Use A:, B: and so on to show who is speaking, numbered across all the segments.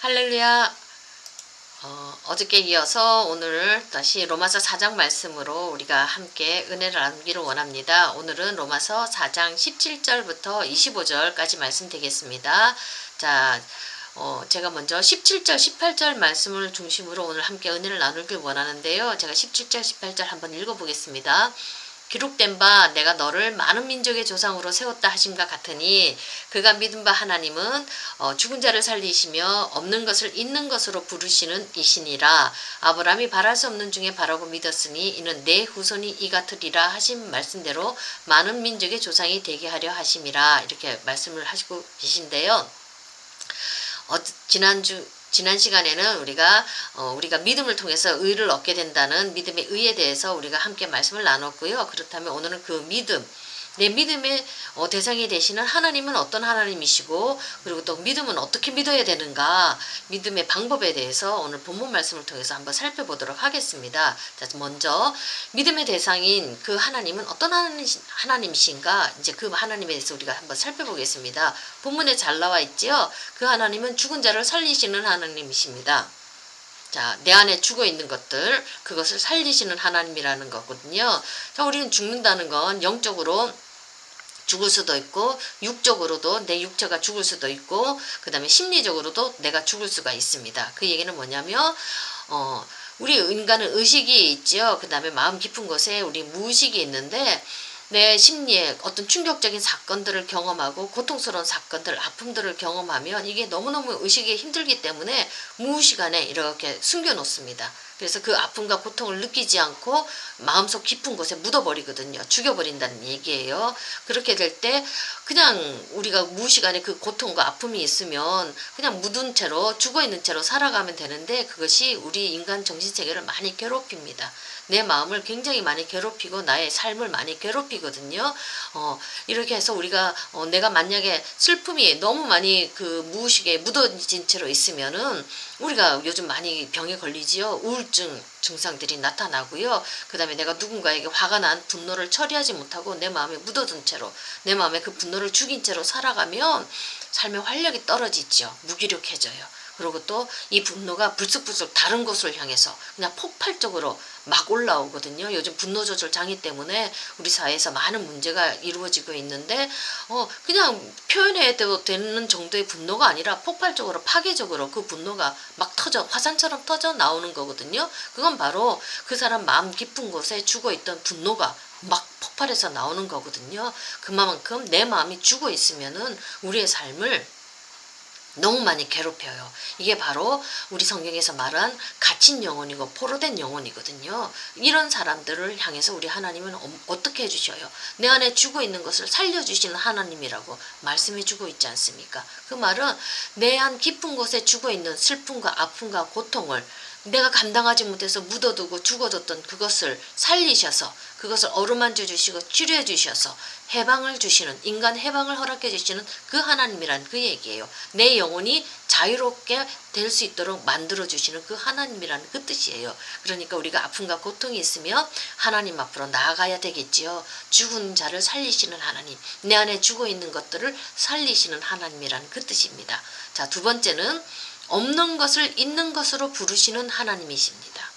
A: 할렐루야. 어저께 이어서 오늘 다시 로마서 4장 말씀으로 우리가 함께 은혜를 나누기를 원합니다. 오늘은 로마서 4장 17절부터 25절까지 말씀 되겠습니다. 자, 제가 먼저 17절, 18절 말씀을 중심으로 오늘 함께 은혜를 나누길 원하는데요. 제가 17절, 18절 한번 읽어보겠습니다. 기록된 바 내가 너를 많은 민족의 조상으로 세웠다 하심과 같으니 그가 믿은 바 하나님은 죽은 자를 살리시며 없는 것을 있는 것으로 부르시는 이시니라. 아브라함이 바랄 수 없는 중에 바라고 믿었으니 이는 내 후손이 이 같으리라 하신 말씀대로 많은 민족의 조상이 되게 하려 하심이라. 이렇게 말씀을 하시고 계신데요. 지난 시간에는 우리가 믿음을 통해서 의를 얻게 된다는 믿음의 의에 대해서 우리가 함께 말씀을 나눴고요. 그렇다면 오늘은 그 믿음, 내 믿음의 대상이 되시는 하나님은 어떤 하나님이시고, 그리고 또 믿음은 어떻게 믿어야 되는가, 믿음의 방법에 대해서 오늘 본문 말씀을 통해서 한번 살펴보도록 하겠습니다. 자, 먼저 믿음의 대상인 그 하나님은 어떤 하나님이신가, 이제 그 하나님에 대해서 우리가 한번 살펴보겠습니다. 본문에 잘 나와 있지요. 그 하나님은 죽은 자를 살리시는 하나님이십니다. 자, 내 안에 죽어 있는 것들, 그것을 살리시는 하나님이라는 거거든요. 자, 우리는 죽는다는 건 영적으로 죽을 수도 있고, 육적으로도 내 육체가 죽을 수도 있고, 그 다음에 심리적으로도 내가 죽을 수가 있습니다. 그 얘기는 뭐냐면, 우리 인간은 의식이 있죠. 그 다음에 마음 깊은 곳에 우리 무의식이 있는데, 내 심리에 어떤 충격적인 사건들을 경험하고 고통스러운 사건들, 아픔들을 경험하면 이게 너무너무 의식이 힘들기 때문에 무의식 안에 이렇게 숨겨놓습니다. 그래서 그 아픔과 고통을 느끼지 않고 마음속 깊은 곳에 묻어버리거든요. 죽여버린다는 얘기예요. 그렇게 될 때 그냥 우리가 무의식 안에 그 고통과 아픔이 있으면 그냥 묻은 채로, 죽어있는 채로 살아가면 되는데, 그것이 우리 인간 정신세계를 많이 괴롭힙니다. 내 마음을 굉장히 많이 괴롭히고 나의 삶을 많이 괴롭히거든요. 이렇게 해서 우리가 내가 만약에 슬픔이 너무 많이 그 무의식에 묻어진 채로 있으면은 우리가 요즘 많이 병에 걸리지요. 우울증 증상들이 나타나고요. 그 다음에 내가 누군가에게 화가 난 분노를 처리하지 못하고 내 마음에 묻어둔 채로, 내 마음에 그 분노를 죽인 채로 살아가면 삶의 활력이 떨어지죠. 무기력해져요. 그리고 또 이 분노가 불쑥불쑥 다른 곳을 향해서 그냥 폭발적으로 막 올라오거든요. 요즘 분노 조절 장애 때문에 우리 사회에서 많은 문제가 이루어지고 있는데, 그냥 표현해도 되는 정도의 분노가 아니라 폭발적으로, 파괴적으로 그 분노가 막 화산처럼 터져 나오는 거거든요. 그건 바로 그 사람 마음 깊은 곳에 죽어있던 분노가 막 폭발해서 나오는 거거든요. 그만큼 내 마음이 죽어 있으면은 우리의 삶을 너무 많이 괴롭혀요. 이게 바로 우리 성경에서 말한 갇힌 영혼이고 포로된 영혼이거든요. 이런 사람들을 향해서 우리 하나님은 어떻게 해주셔요? 내 안에 죽어있는 것을 살려주시는 하나님이라고 말씀해주고 있지 않습니까? 그 말은 내 안 깊은 곳에 죽어있는 슬픔과 아픔과 고통을 내가 감당하지 못해서 묻어두고 죽어뒀던 그것을 살리셔서, 그것을 어루만져 주시고 치료해 주셔서 해방을 주시는, 인간 해방을 허락해 주시는 그 하나님이란 그 얘기예요. 내 영혼이 자유롭게 될 수 있도록 만들어 주시는 그 하나님이라는 그 뜻이에요. 그러니까 우리가 아픔과 고통이 있으면 하나님 앞으로 나아가야 되겠지요. 죽은 자를 살리시는 하나님, 내 안에 죽어 있는 것들을 살리시는 하나님이라는 그 뜻입니다. 자, 두 번째는 없는 것을 있는 것으로 부르시는 하나님이십니다.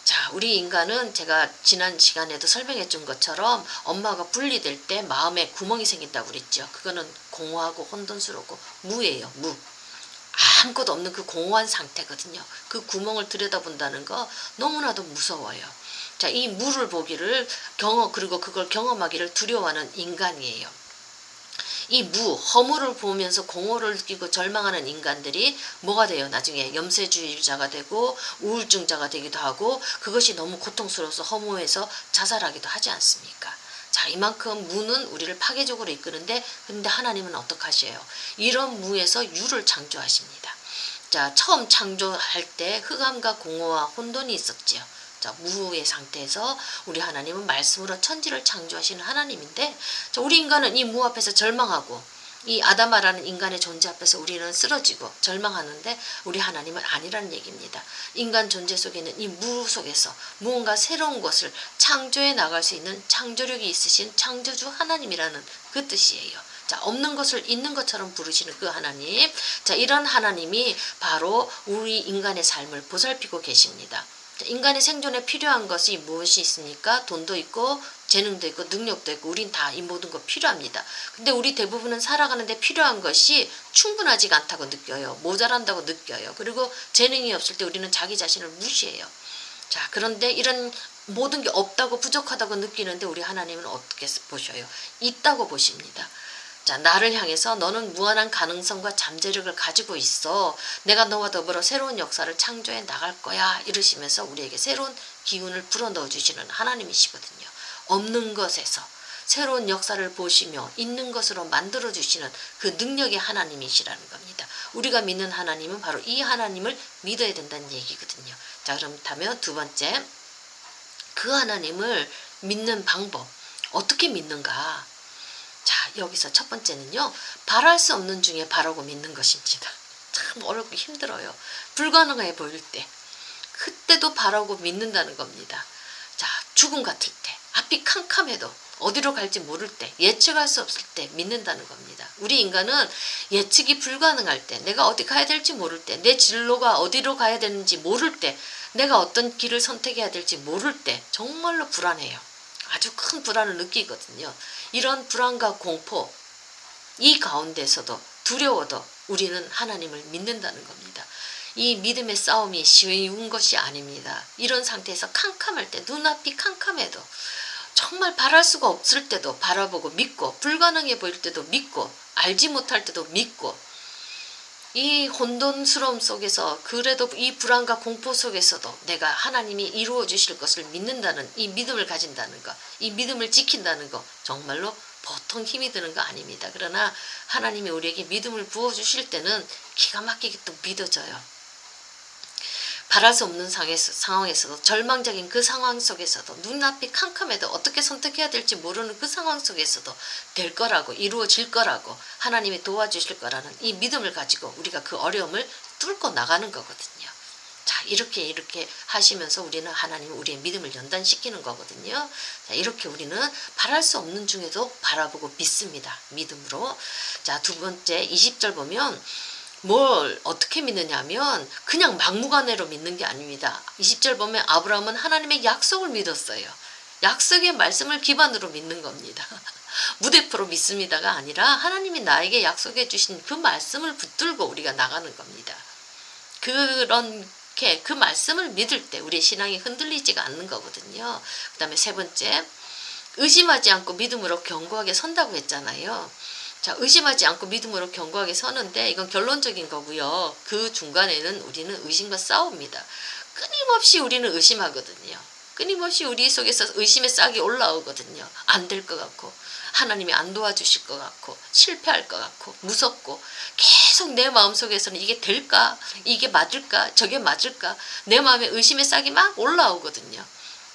A: 자, 우리 인간은 제가 지난 시간에도 설명해 준 것처럼 엄마가 분리될 때 마음에 구멍이 생긴다고 그랬죠. 그거는 공허하고 혼돈스럽고 무예요. 무. 아무것도 없는 그 공허한 상태거든요. 그 구멍을 들여다본다는 거 너무나도 무서워요. 자, 이 무를 보기를 그리고 그걸 경험하기를 두려워하는 인간이에요. 이 허물을 보면서 공허를 느끼고 절망하는 인간들이 뭐가 돼요? 나중에 염세주의자가 되고 우울증자가 되기도 하고, 그것이 너무 고통스러워서 허무해서 자살하기도 하지 않습니까? 자, 이만큼 무는 우리를 파괴적으로 이끄는데, 근데 하나님은 어떻게 하셔요? 이런 무에서 유를 창조하십니다. 자, 처음 창조할 때 흑암과 공허와 혼돈이 있었지요. 자, 무의 상태에서 우리 하나님은 말씀으로 천지를 창조하시는 하나님인데, 자, 우리 인간은 이 무 앞에서 절망하고 이 아담아라는 인간의 존재 앞에서 우리는 쓰러지고 절망하는데, 우리 하나님은 아니라는 얘기입니다. 인간 존재 속에는 이 무 속에서 무언가 새로운 것을 창조해 나갈 수 있는 창조력이 있으신 창조주 하나님이라는 그 뜻이에요. 자, 없는 것을 있는 것처럼 부르시는 그 하나님. 자, 이런 하나님이 바로 우리 인간의 삶을 보살피고 계십니다. 자, 인간의 생존에 필요한 것이 무엇이 있습니까? 돈도 있고 재능도 있고 능력도 있고 우린 다 이 모든 거 필요합니다. 근데 우리 대부분은 살아가는데 필요한 것이 충분하지가 않다고 느껴요. 모자란다고 느껴요. 그리고 재능이 없을 때 우리는 자기 자신을 무시해요. 자, 그런데 이런 모든 게 없다고 부족하다고 느끼는데 우리 하나님은 어떻게 보셔요? 있다고 보십니다. 자, 나를 향해서 너는 무한한 가능성과 잠재력을 가지고 있어. 내가 너와 더불어 새로운 역사를 창조해 나갈 거야. 이러시면서 우리에게 새로운 기운을 불어넣어 주시는 하나님이시거든요. 없는 것에서 새로운 역사를 보시며 있는 것으로 만들어 주시는 그 능력의 하나님이시라는 겁니다. 우리가 믿는 하나님은 바로 이 하나님을 믿어야 된다는 얘기거든요. 자, 그렇다면 두 번째, 그 하나님을 믿는 방법, 어떻게 믿는가? 자, 여기서 첫 번째는요, 바랄 수 없는 중에 바라고 믿는 것입니다. 참 어렵고 힘들어요. 불가능해 보일 때, 그때도 바라고 믿는다는 겁니다. 자, 죽음 같을 때, 앞이 캄캄해도 어디로 갈지 모를 때, 예측할 수 없을 때 믿는다는 겁니다. 우리 인간은 예측이 불가능할 때, 내가 어디 가야 될지 모를 때, 내 진로가 어디로 가야 되는지 모를 때, 내가 어떤 길을 선택해야 될지 모를 때 정말로 불안해요. 아주 큰 불안을 느끼거든요. 이런 불안과 공포, 이 가운데서도 두려워도 우리는 하나님을 믿는다는 겁니다. 이 믿음의 싸움이 쉬운 것이 아닙니다. 이런 상태에서 캄캄할 때, 눈앞이 캄캄해도, 정말 바랄 수가 없을 때도 바라보고 믿고, 불가능해 보일 때도 믿고, 알지 못할 때도 믿고, 이 혼돈스러움 속에서, 그래도 이 불안과 공포 속에서도 내가 하나님이 이루어 주실 것을 믿는다는 이 믿음을 가진다는 것, 이 믿음을 지킨다는 것, 정말로 보통 힘이 드는 거 아닙니다. 그러나 하나님이 우리에게 믿음을 부어주실 때는 기가 막히게 또 믿어져요. 바랄 수 없는 상황에서도, 절망적인 그 상황 속에서도, 눈앞이 캄캄해도 어떻게 선택해야 될지 모르는 그 상황 속에서도 될 거라고, 이루어질 거라고, 하나님이 도와주실 거라는 이 믿음을 가지고 우리가 그 어려움을 뚫고 나가는 거거든요. 자, 이렇게 하시면서 우리는 하나님은 우리의 믿음을 연단시키는 거거든요. 자, 이렇게 우리는 바랄 수 없는 중에도 바라보고 믿습니다. 믿음으로. 자, 두 번째 20절 보면 뭘 어떻게 믿느냐 하면 그냥 막무가내로 믿는 게 아닙니다. 20절 보면 아브라함은 하나님의 약속을 믿었어요. 약속의 말씀을 기반으로 믿는 겁니다. 무대표로 믿습니다가 아니라 하나님이 나에게 약속해 주신 그 말씀을 붙들고 우리가 나가는 겁니다. 그렇게 그 말씀을 믿을 때 우리의 신앙이 흔들리지가 않는 거거든요. 그 다음에 세 번째, 의심하지 않고 믿음으로 견고하게 선다고 했잖아요. 자, 의심하지 않고 믿음으로 견고하게 서는데 이건 결론적인 거고요. 그 중간에는 우리는 의심과 싸웁니다. 끊임없이 우리는 의심하거든요. 끊임없이 우리 속에서 의심의 싹이 올라오거든요. 안 될 것 같고, 하나님이 안 도와주실 것 같고, 실패할 것 같고, 무섭고, 계속 내 마음속에서는 이게 될까? 이게 맞을까? 저게 맞을까? 내 마음에 의심의 싹이 막 올라오거든요.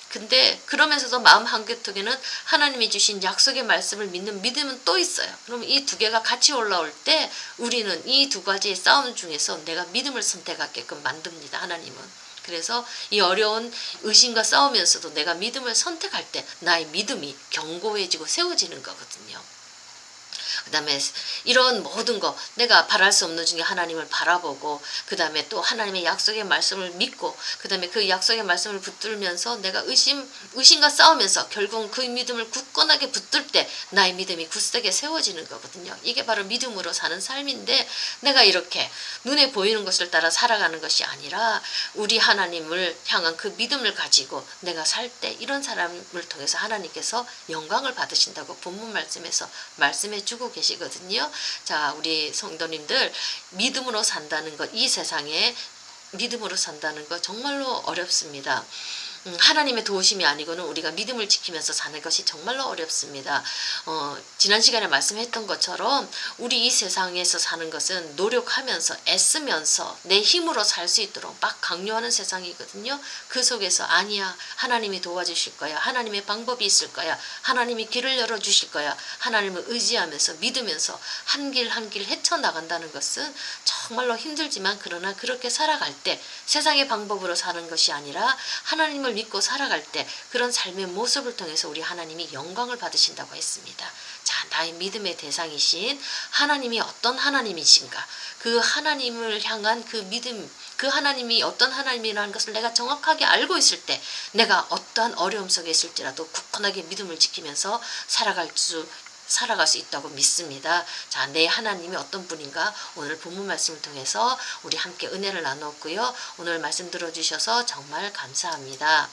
A: 근데 그러면서도 마음 한구석에는 하나님이 주신 약속의 말씀을 믿는 믿음은 또 있어요. 그럼 이 두 개가 같이 올라올 때 우리는 이 두 가지의 싸움 중에서 내가 믿음을 선택하게끔 만듭니다. 하나님은. 그래서 이 어려운 의심과 싸우면서도 내가 믿음을 선택할 때 나의 믿음이 견고해지고 세워지는 거거든요. 그 다음에 이런 모든 거, 내가 바랄 수 없는 중에 하나님을 바라보고, 그 다음에 또 하나님의 약속의 말씀을 믿고, 그 다음에 그 약속의 말씀을 붙들면서 내가 의심과 싸우면서 결국은 그 믿음을 굳건하게 붙들 때 나의 믿음이 굳세게 세워지는 거거든요. 이게 바로 믿음으로 사는 삶인데, 내가 이렇게 눈에 보이는 것을 따라 살아가는 것이 아니라 우리 하나님을 향한 그 믿음을 가지고 내가 살 때 이런 사람을 통해서 하나님께서 영광을 받으신다고 본문 말씀에서 말씀해 주고 계시거든요. 자, 우리 성도님들, 믿음으로 산다는 것, 이 세상에 믿음으로 산다는 것 정말로 어렵습니다. 하나님의 도우심이 아니고는 우리가 믿음을 지키면서 사는 것이 정말로 어렵습니다. 지난 시간에 말씀했던 것처럼 우리 이 세상에서 사는 것은 노력하면서 애쓰면서 내 힘으로 살 수 있도록 막 강요하는 세상이거든요. 그 속에서 아니야, 하나님이 도와주실 거야, 하나님의 방법이 있을 거야, 하나님이 길을 열어주실 거야, 하나님을 의지하면서 믿으면서 한 길 한 길 헤쳐나간다는 것은 정말로 힘들지만, 그러나 그렇게 살아갈 때 세상의 방법으로 사는 것이 아니라 하나님을 하나님을 믿고 살아갈 때 그런 삶의 모습을 통해서 우리 하나님이 영광을 받으신다고 했습니다. 자, 나의 믿음의 대상이신 하나님이 어떤 하나님이신가? 그 하나님을 향한 그 믿음, 그 하나님이 어떤 하나님이라는 것을 내가 정확하게 알고 있을 때 내가 어떠한 어려움 속에 있을지라도 굳건하게 믿음을 지키면서 살아갈 수 있다고 믿습니다. 자, 내 하나님이 어떤 분인가 오늘 본문 말씀을 통해서 우리 함께 은혜를 나눴고요. 오늘 말씀 들어주셔서 정말 감사합니다.